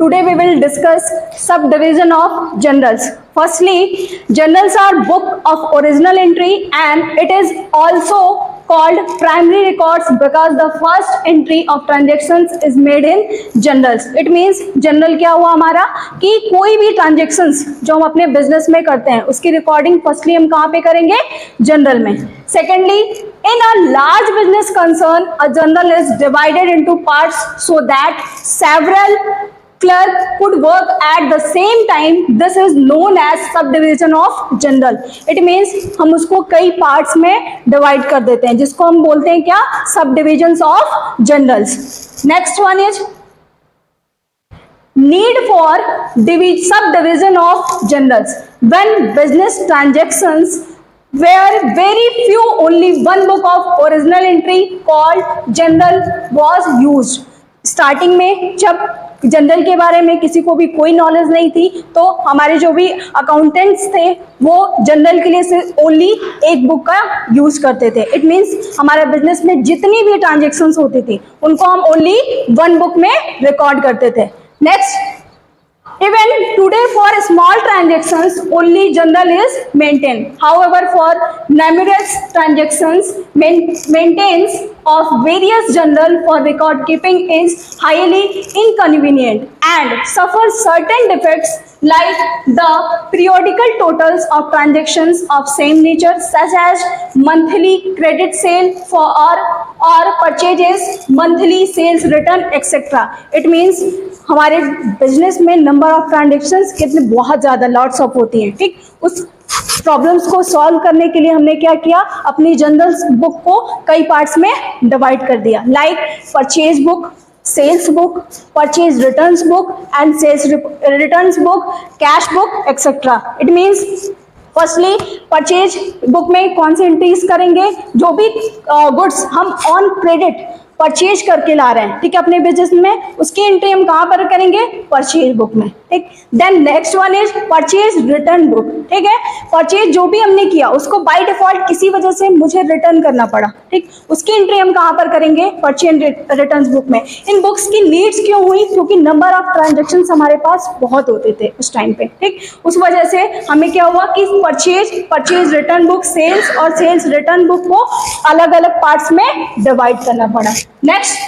Today we will discuss subdivision of journals. Firstly, journals are book of original entry and it is also called primary records because the first entry of transactions is made in journals. It means journal क्या हुआ हमारा कि कोई भी transactions जो हम अपने business में करते हैं उसकी recording firstly हम कहाँ पे करेंगे? journal में. Secondly, in a large business concern, a journal is divided into parts so that several clerk could work at the same time. This is known as subdivision of journal. It means हम उसको कई parts में divide कर देते हैं जिसको हम बोलते हैं क्या? Subdivisions of journals. Next one is need for subdivision of journals. When business transactions where very few, only one book of original entry called journal was used. Starting में जब जनरल के बारे में किसी को भी कोई नॉलेज नहीं थी तो हमारे जो भी अकाउंटेंट्स थे वो जनरल के लिए सिर्फ ओनली एक बुक का यूज करते थे. इट मीन्स हमारे बिजनेस में जितनी भी ट्रांजेक्शन्स होती थी उनको हम ओनली वन बुक में रिकॉर्ड करते थे. Next, even today for small transactions only journal is maintained. However, for numerous transactions maintenance of various journal for record keeping is highly inconvenient and suffers certain defects like the periodical totals of transactions of same nature such as monthly credit sale for or purchases, monthly sales return etc. It means हमारे business में number of transactions कितने बहुत ज़्यादा lots of होती हैं. ठीक, उस problems को सॉल्व करने के लिए हमने क्या किया, अपनी जनरल बुक को कई पार्ट्स में डिवाइड कर दिया. Like purchase book, sales book, purchase returns book and sales returns book, cash book etcetera. It means firstly purchase book में कौन सी एंट्रीज करेंगे, जो भी गुड्स हम ऑन क्रेडिट परचेज करके ला रहे हैं, ठीक है, अपने बिजनेस में, उसकी एंट्री हम कहाँ पर करेंगे, परचेज बुक में. ठीक, then next one is purchase return book. ठीक है, परचेज जो भी हमने किया उसको बाय डिफॉल्ट किसी वजह से मुझे रिटर्न करना पड़ा, ठीक, उसकी एंट्री हम कहाँ पर करेंगे, परचेज रिटर्न बुक में. इन बुक्स की नीड्स क्यों हुई, क्योंकि नंबर ऑफ ट्रांजेक्शन हमारे पास बहुत होते थे उस टाइम पे. ठीक, उस वजह से हमें क्या हुआ कि परचेज रिटर्न बुक, सेल्स और सेल्स रिटर्न बुक को अलग अलग पार्ट्स में डिवाइड करना पड़ा. Next,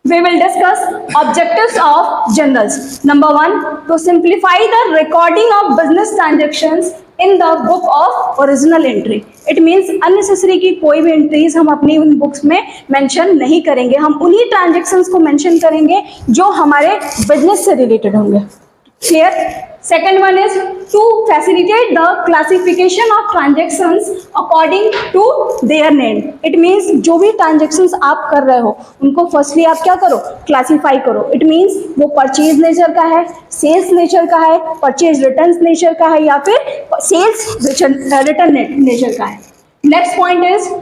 we will discuss objectives of journals. Number 1, to simplify the recording of business transactions in the book of original entry. It means unnecessary की कोई भी एंट्रीज हम अपनी उन बुक्स में मेंशन नहीं करेंगे. हम उन्हीं ट्रांजेक्शन्स को मेंशन करेंगे जो हमारे बिजनेस से रिलेटेड होंगे. Clear? Second one is to facilitate the classification of transactions according to their name. It means जो भी transactions आप कर रहे हो उनको firstly आप क्या करो, classify करो. It means वो purchase nature का है, sales nature का है, purchase returns nature का है या फिर sales return nature का है. Next point is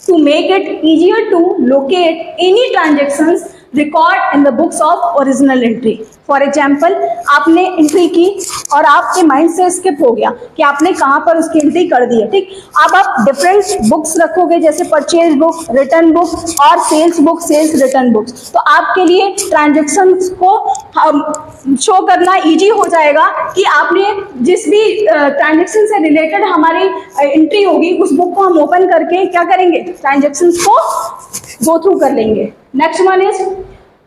to make it easier to locate any transactions record in the books of original entry. For example, आपने एंट्री की और आपके माइंड से स्किप हो गया कि आपने कहाँ पर उसकी एंट्री कर दी है. ठीक, अब आप डिफरेंट बुक्स रखोगे जैसे परचेज बुक, रिटर्न बुक और sales book, sales return books, तो आपके लिए ट्रांजेक्शन्स को शो करना इजी हो जाएगा कि आपने जिस भी ट्रांजेक्शन से रिलेटेड हमारी एंट्री होगी उस बुक को हम ओपन करके क्या करेंगे, ट्रांजेक्शन्स को गो थ्रू कर लेंगे. Next one is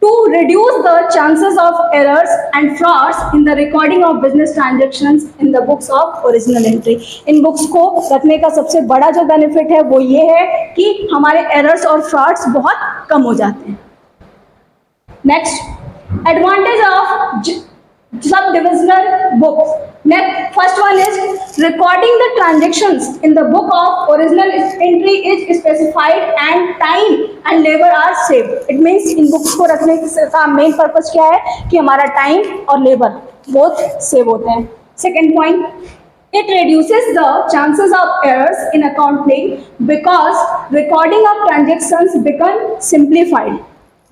to reduce the chances of errors and frauds in the recording of business transactions in the books of original entry. In books को रखने का सबसे बड़ा जो बेनिफिट है वो ये है कि हमारे एरर्स और फ्रॉड्स बहुत कम हो जाते हैं. Next, advantage of subdivisional books. Next, first one is recording the transactions in the book of original entry is specified and time and labor are saved. It means in books को रखने का main purpose क्या है कि हमारा time और labour both save होते हैं. Second point, it reduces the chances of errors in accounting because recording of transactions become simplified.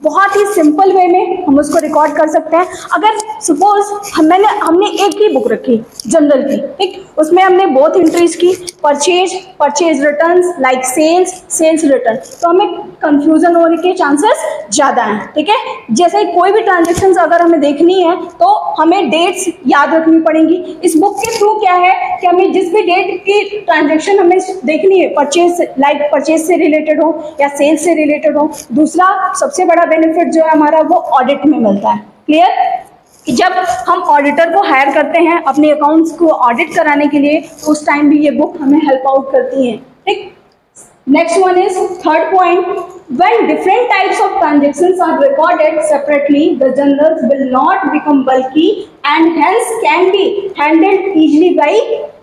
बहुत ही सिंपल वे में हम उसको रिकॉर्ड कर सकते हैं। अगर सपोज हमने एक ही बुक रखी जनरल की, ठीक, उसमें हमने बोथ एंट्रीज की, purchase returns like sales return, तो हमें कंफ्यूजन होने के चांसेस ज़्यादा हैं। ठीक है, जैसे कोई भी ट्रांजेक्शन अगर हमें देखनी है तो हमें डेट्स याद रखनी पड़ेंगी। इस बुक के थ्रू क्या है कि हमें जिस भी डेट की ट्रांजेक्शन हमें देखनी है, परचेज से रिलेटेड हो या सेल्स से रिलेटेड हो। दूसरा सबसे बड़ा बेनिफिट जो है हमारा वो ऑडिट में मिलता है। क्लियर, कि जब हम ऑडिटर को हायर करते हैं अपने अकाउंट्स को ऑडिट कराने के लिए, तो उस टाइम भी ये बुक हमें हेल्प आउट करती है। ठीक, next one is third point, when different types of transactions are recorded separately, the journals will not become bulky and hence can be handled easily by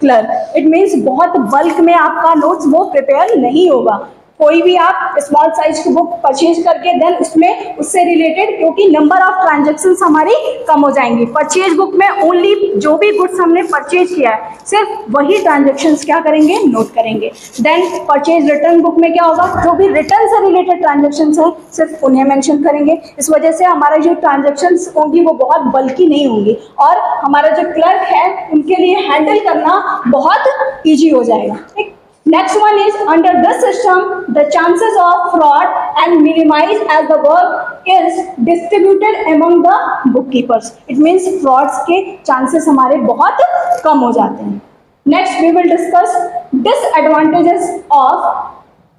clerk. It means बहुत bulk में आपका notes वो prepare नहीं होगा। कोई भी आप small size की बुक परचेज करके देन उसमें उससे रिलेटेड, क्योंकि नंबर ऑफ ट्रांजेक्शन्स हमारी कम हो जाएंगी। परचेज बुक में ओनली जो भी गुड्स हमने परचेज किया है सिर्फ वही ट्रांजेक्शन्स क्या करेंगे, नोट करेंगे। देन परचेज रिटर्न बुक में क्या होगा, जो भी रिटर्न से रिलेटेड ट्रांजेक्शन्स हैं सिर्फ उन्हें मेंशन करेंगे। इस वजह से हमारा जो ट्रांजेक्शन्स होंगी वो बहुत बल्की नहीं होंगी और हमारा जो क्लर्क है उनके लिए हैंडल करना बहुत ईजी हो जाएगा। ठीक, next one is under this system the chances of fraud and minimized as the work is distributed among the bookkeepers. It means frauds के chances हमारे बहुत कम हो जाते हैं। Next we will discuss disadvantages of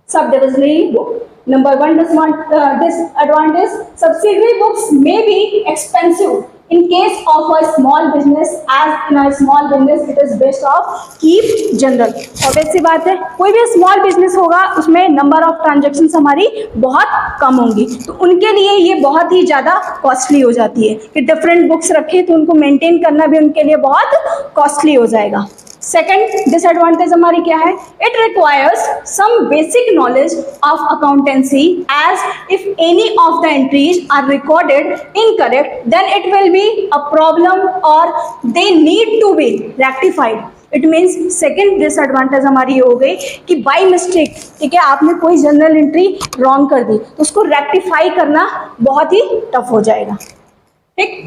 subdivisionary book. Number one disadvantage, subsidiary books may be expensive in case of a small business, as in a small business it is best of keep general. Obvious सी बात है, कोई भी small business होगा उसमें number of transactions हमारी बहुत कम होंगी, तो उनके लिए ये बहुत ही ज़्यादा कॉस्टली हो जाती है कि डिफरेंट बुक्स रखें तो उनको मेंटेन करना भी उनके लिए बहुत कॉस्टली हो जाएगा। सेकेंड डिसएडवांटेज हमारी क्या है, it requires some basic knowledge of accountancy, as if any of the entries are recorded incorrect then it will be a problem और they need to be rectified. It means second disadvantage हमारी हो गई कि by mistake, ठीक है, आपने कोई journal entry wrong कर दी तो उसको रेक्टिफाई करना बहुत ही टफ हो जाएगा। ठीक।